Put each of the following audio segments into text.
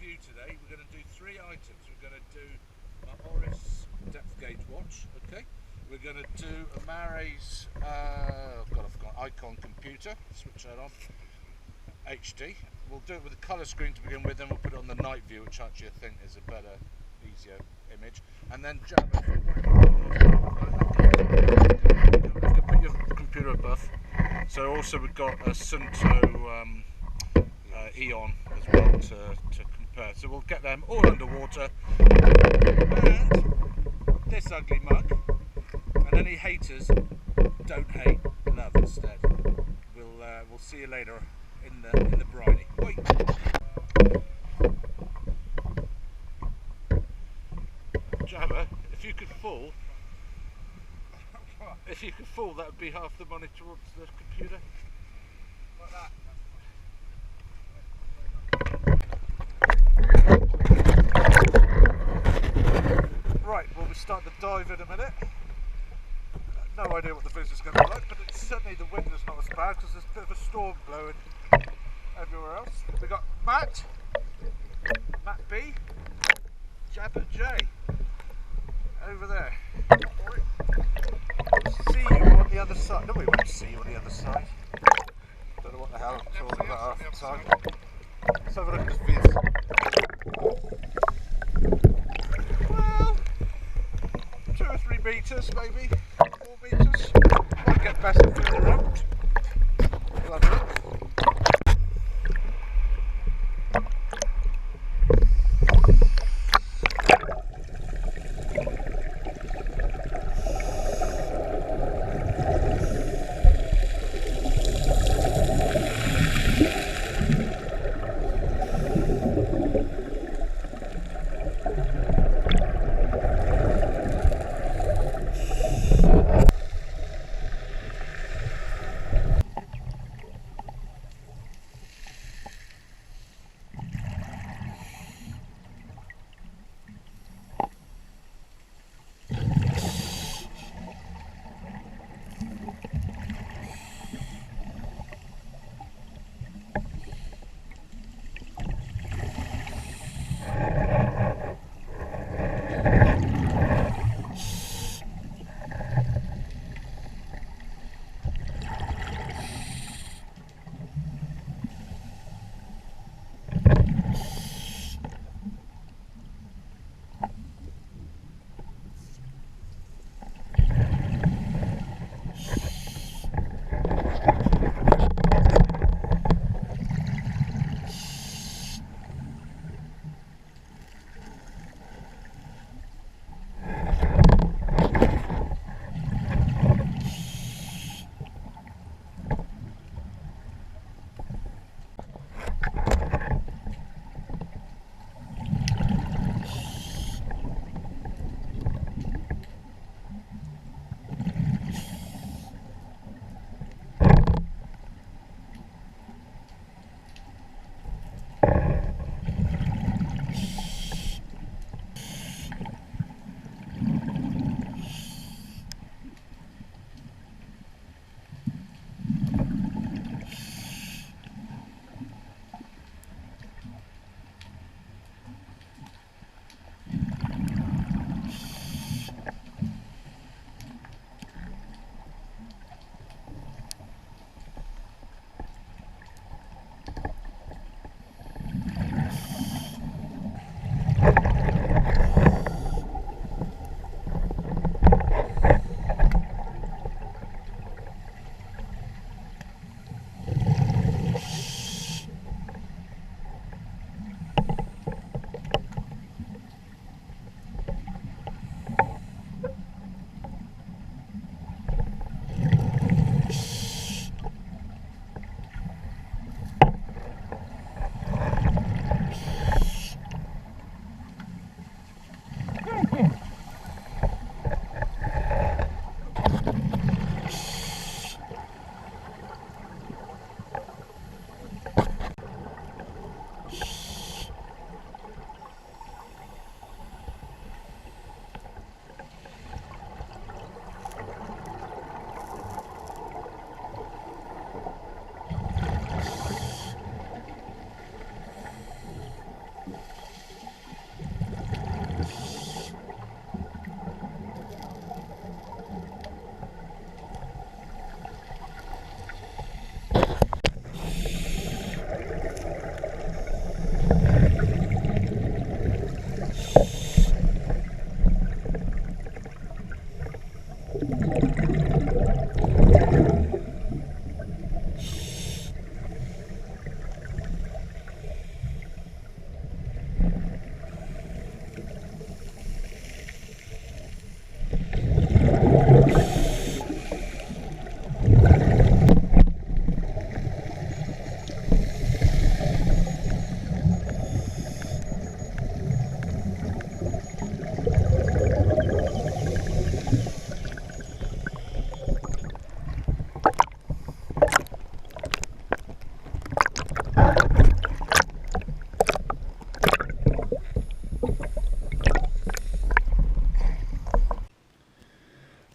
review today. We're going to do 3 items. We're going to do my Oris depth gauge watch, okay? We're going to do a Mare's, I've forgotten, Icon computer, switch that on, HD. We'll do it with a colour screen to begin with, then we'll put it on the night view, which actually I think is a better, easier image. And then Jabba, you can put your computer above. So also we've got a Sunto Eon as well to compare. So we'll get them all underwater. And this ugly mug. And any haters, don't hate, love instead. We'll see you later in the briny. Wait. Jabba, if you could fall, that would be half the money towards the computer. Like that. Right, well, we start the dive in a minute. No idea what the fish is going to be like, but certainly the wind is not as bad because there's a bit of a storm blowing everywhere else. We've got Matt B, Jabba J over there. We'll see you on the other side. No, we won't see you on the other side. Don't know what the hell I'm talking about half the time. Let's have a look at this viz. Well, 2 or 3 metres maybe, 4 metres. Might get better further out. We'll have a look.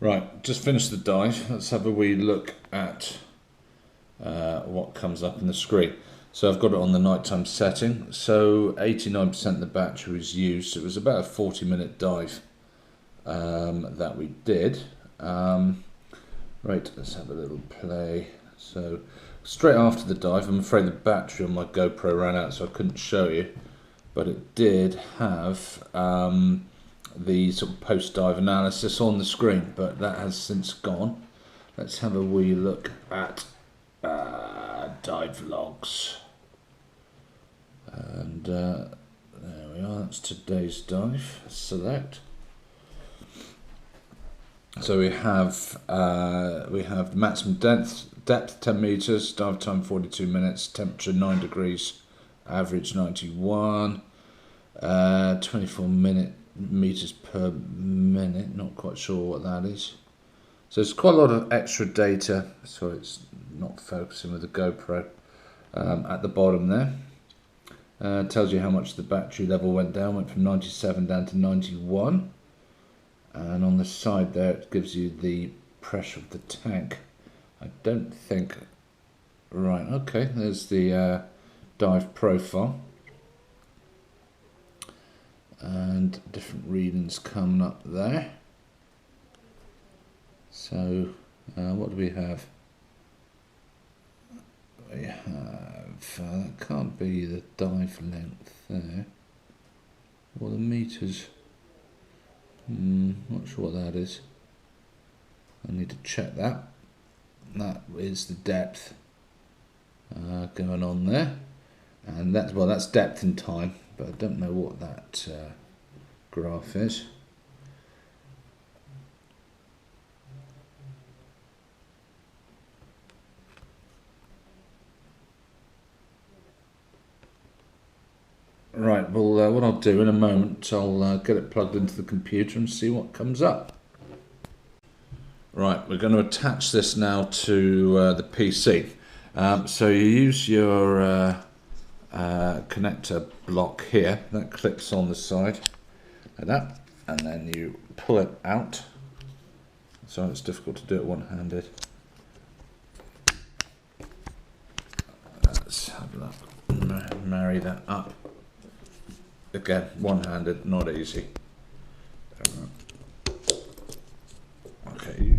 Right, just finished the dive. Let's have a wee look at what comes up in the screen. So I've got it on the nighttime setting. So 89% of the battery was used. It was about a 40-minute dive that we did. Right, let's have a little play. So straight after the dive, I'm afraid the battery on my GoPro ran out, so I couldn't show you. But it did have the sort of post-dive analysis on the screen, but that has since gone. Let's have a wee look at dive logs. And there we are, that's today's dive. Select. So we have maximum depth 10 meters, dive time 42 minutes, temperature 9 degrees, average 91, 24 meters per minute, not quite sure what that is. So it's quite a lot of extra data, so it's not focusing with the GoPro. At the bottom there, tells you how much the battery level went from 97 down to 91. And on the side there it gives you the pressure of the tank. I don't think, right, okay, there's the dive profile. And different readings coming up there. So what do we have? We have, that can't be the dive length there, or the meters. Not sure what that is. I need to check that. That is the depth going on there, and that's, well, that's depth and time, but I don't know what that graph is. Right, well, what I'll do in a moment, I'll get it plugged into the computer and see what comes up. Right, we're going to attach this now to the PC. So you use your connector block here, that clips on the side like that, and then you pull it out. So it's difficult to do it one-handed. Let's have that, marry that up. Again, one-handed, not easy. Okay,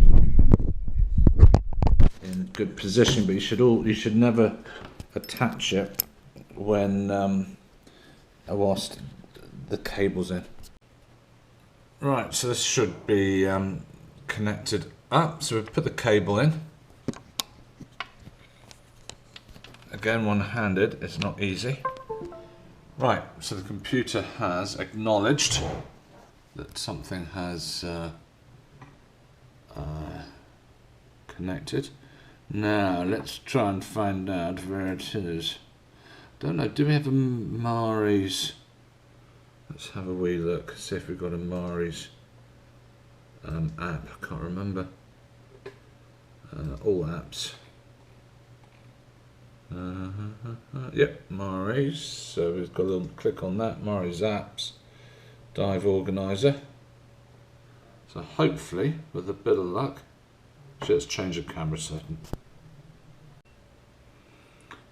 in good position, but you should never attach it when whilst the cable's in. Right, so this should be connected up. So we put the cable in. Again, one-handed, it's not easy. Right, so the computer has acknowledged that something has connected. Now let's try and find out where it is. Don't know, do we have a Mari's? Let's have a wee look, see if we've got a Mari's app. I can't remember. All apps. Yep, Mari's. So we've got a little click on that. Mari's apps, dive organizer. So hopefully, with a bit of luck, let's change the camera setting.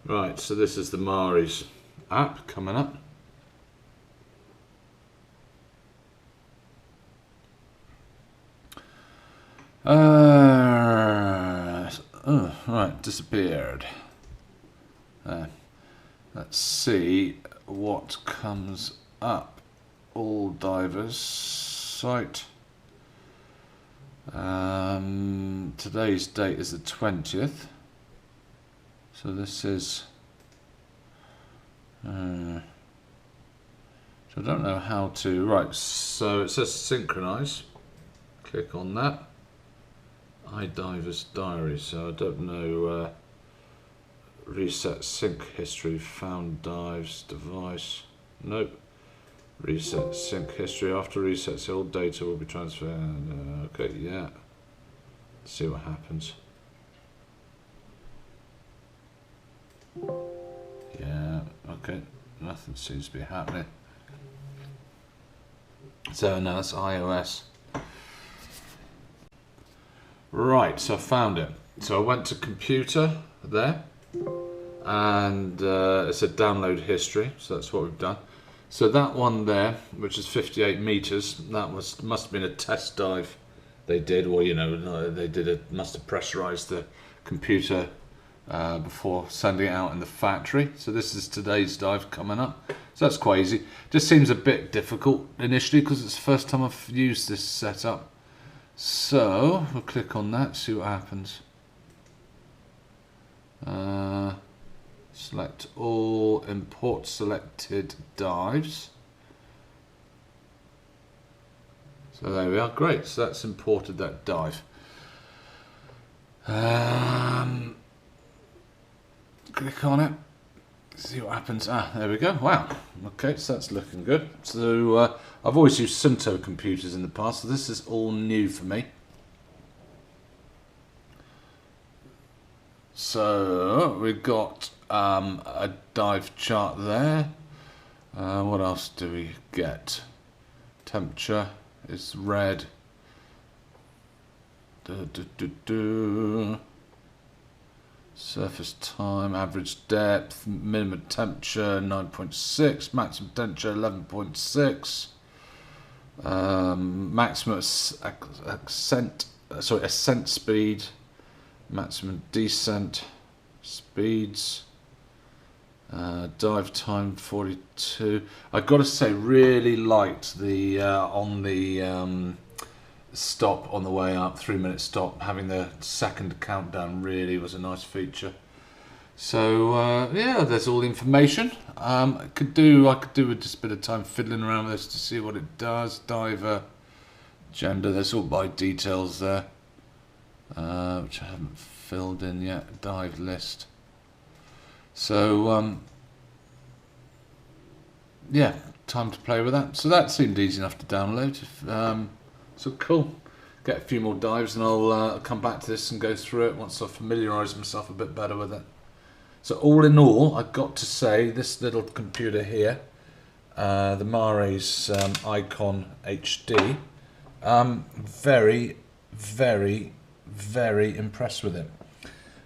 Right, so this is the Mari's app coming up. Oh, right, disappeared. Let's see what comes up. All divers site. today's date is the 20th. So this is, so I don't know how to, right, so it says synchronize, click on that, iDiver's diary, so I don't know, reset sync history, found dives, device, nope, reset sync history, after resets all data will be transferred, okay, yeah, let's see what happens. Yeah, okay, nothing seems to be happening. So now that's iOS. Right, so I found it. So I went to computer there, and it said download history, so that's what we've done. So that one there, which is 58 meters, that must have been a test dive they did, or you know, must have pressurized the computer before sending it out in the factory. So this is today's dive coming up. So that's quite easy. Just seems a bit difficult initially because it's the first time I've used this setup. So we'll click on that, see what happens. Select all, import selected dives. So there we are, great. So that's imported that dive. Click on it, see what happens. Ah, there we go. Wow. Okay, so that's looking good. So I've always used Suunto computers in the past, so this is all new for me. So we've got a dive chart there. What else do we get? Temperature is red. Surface time, average depth, minimum temperature 9.6, maximum temperature 11.6, maximum ascent speed, maximum descent speeds, dive time 42. I've got to say, really liked the on the stop on the way up, 3-minute stop, having the second countdown really was a nice feature. So yeah, there's all the information. I could do with just a bit of time fiddling around with this to see what it does. Diver, gender, there's all my details there, which I haven't filled in yet. Dive list. So yeah, time to play with that. So that seemed easy enough to download. So cool. Get a few more dives and I'll come back to this and go through it once I've familiarised myself a bit better with it. So all in all, I've got to say, this little computer here, the Mare's Icon HD, very, very, very impressed with it.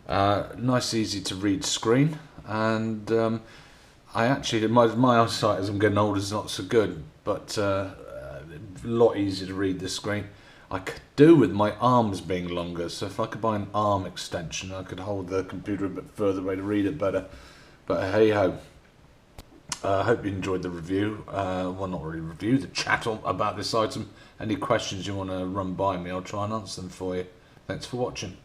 Nice, easy to read screen, and I actually, my eyesight as I'm getting older is not so good, but a lot easier to read this screen. I could do with my arms being longer, so if I could buy an arm extension, I could hold the computer a bit further away to read it better. But hey ho. I hope you enjoyed the review. Well, not really review, the chat about this item. Any questions you want to run by me, I'll try and answer them for you. Thanks for watching.